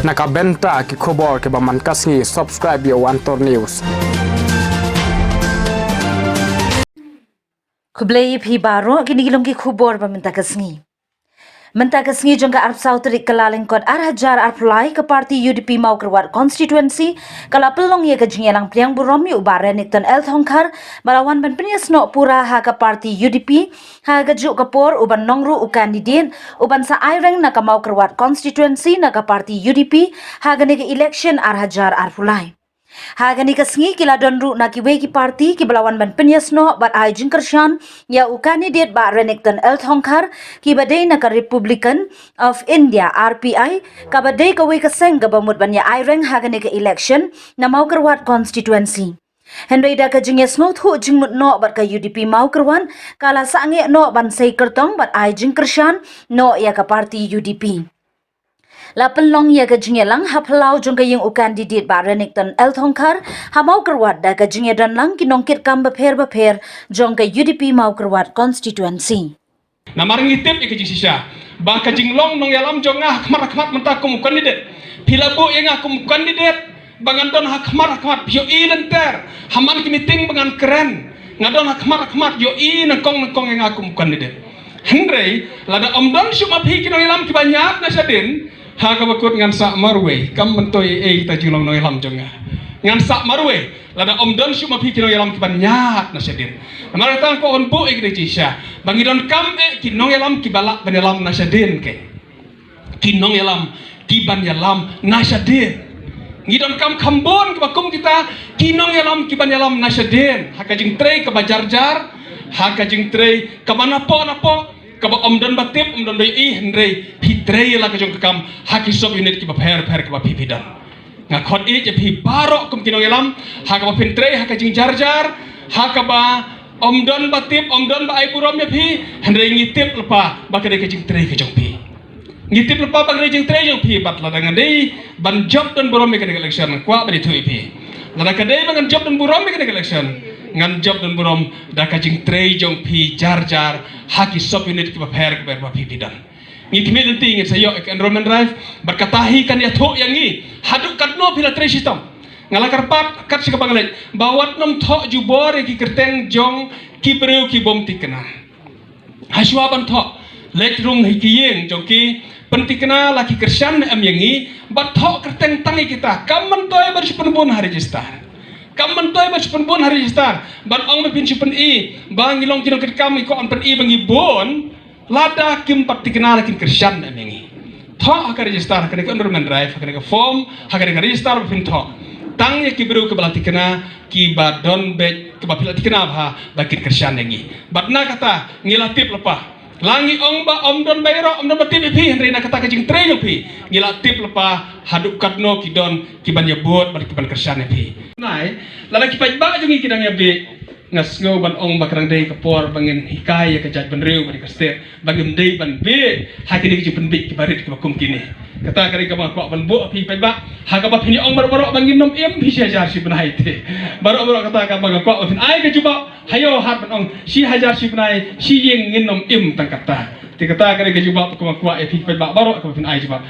Nakabenta ki khobor ke baman kasngi subscribe yo Antor News. Kublai phi baro kini gilong ki khubor ba minta kasngi. Minta kasngi jongga arp sautri kalaling kod arhajar arplai ke parti UDP mau kerwat constituency kala pelong ye ke jingelang pliang buromi ubare nikton el thongkar balawan ban penias no pura ha ke parti UDP ha ke juk kapor uban nongru u kandidat uban sa aireng na ka mau kerwat constituency na ka parti UDP ha ke election arhajar arplai. Hagani kasngi kila donru na kiwe ki parti ki belawan ban penyas no bat ai jingkershan ya u kandidat ba Renekton El Thongkar ki badai na ka Republican of India RPI ka badai ka we ka seng ka bamut ban ya ai reng hagani ka election na mau kerwat constituency. Henry da ka jinges no thu jingmut no bat ka UDP mau kerwan kala sange no ban sei kertong bat ai jingkershan no ya ka parti UDP. La pelong ya ka jingelang haplau jong ka yung kandidat ba Renekton El Thongkar ha mau kerwat da ka jingedan lang kinongkit kam bapher jong ka UDP mau kerwat constituency. Na marang itip ikajing sisya ba ka jinglong nong yalam jong khmat menta kum kandidat pilabu yang kum kandidat bangan don khmat yo ilenter haman ki meeting bangan keren ngadon khmat yo nangkong yang kum kandidat Henry lada omdon suma phi kinong yalam ki banyak na sadin ha ka bakut ngan sak marwe kam mentoi ta jinglong nong yalam jong ngan sak marwe lada omdon suma phi kinong yalam ki banyak na sadin amara tang ko on bu ikajing sisya bangidon kam kinong yalam ki balak ban yalam na sadin ke kinong yalam ki ban yalam na sadin ngidon kam khambon ke bakum kita kinong yalam ki ban yalam na sadin hakajing trei ke bajarjar hakajing trei ke mana po ke ba omdon batip omdon doi Henry pitrei la ke jong kam hakisob unit ki ba pher ke ba pipidan ngakot je pi barok kum kinong yalam hakaba pintrei hakajing jarjar hakaba omdon batip omdon ba ai burom ya pi Henry ngitip lepa ba ke jing trei ke jong pi ngitip lepa ba ke jing trei jong pi bat la dengan dei ban job dan burom ke election kwa ba di thui pi la ka dei ban job dan burom ke election ngan job dan burom da ka jing trei jong pi jarjar haki sop unit ki ba pher ke ba pipidan ngikmil nanti ingin sayo enrollment drive berkatahi kan ya thok yang ni haduk kat no pila trei system ngalakar pat kat sika banglet bawat nom thok jubore ki kerteng jong ki breu ki bom tikna haswa ban thok lek rung hikiyeng jong ki pentikna laki kersan am yang ni bat thok kerteng tangi kita kam toy bar penbon hari register kam toy bar penbon hari register ban ong mepin sipen I bang ilong kino kam ko on pen I bangi bon lada kim patikna lakin kersan am yang ni thok ka register ka enrollment drive ka form ka register pin thok tang ya ki beru ke balatikna ki badon be ke balatikna ba bakin kersan yang ni batna kata ngilatip lepa langi ong ba omdon bayro omdon batip pi Henry na kata kajing treyo pi ngilatip lepa haduk katno ki don ki ban yebot bar ki ban kersan pi nai lala ki pajba jungi kidang ya be ngas ngo ban ong bakrang dei kapor bangin hikaya ke jat ban reu ban kastet bangim dei ban be hakini ki ban be ki barit ki bakum kini kata kari ka ba ban bo pi pajba haga ba pini ong baro bangin nom em pi hajar si ban haite baro kata ka ba ko fin ai ke juba hayo hat ban ong si hajar si ban si yeng ngin nom em tang kata ti kata kari ke juba ko pi pajba baro ko fin ai juba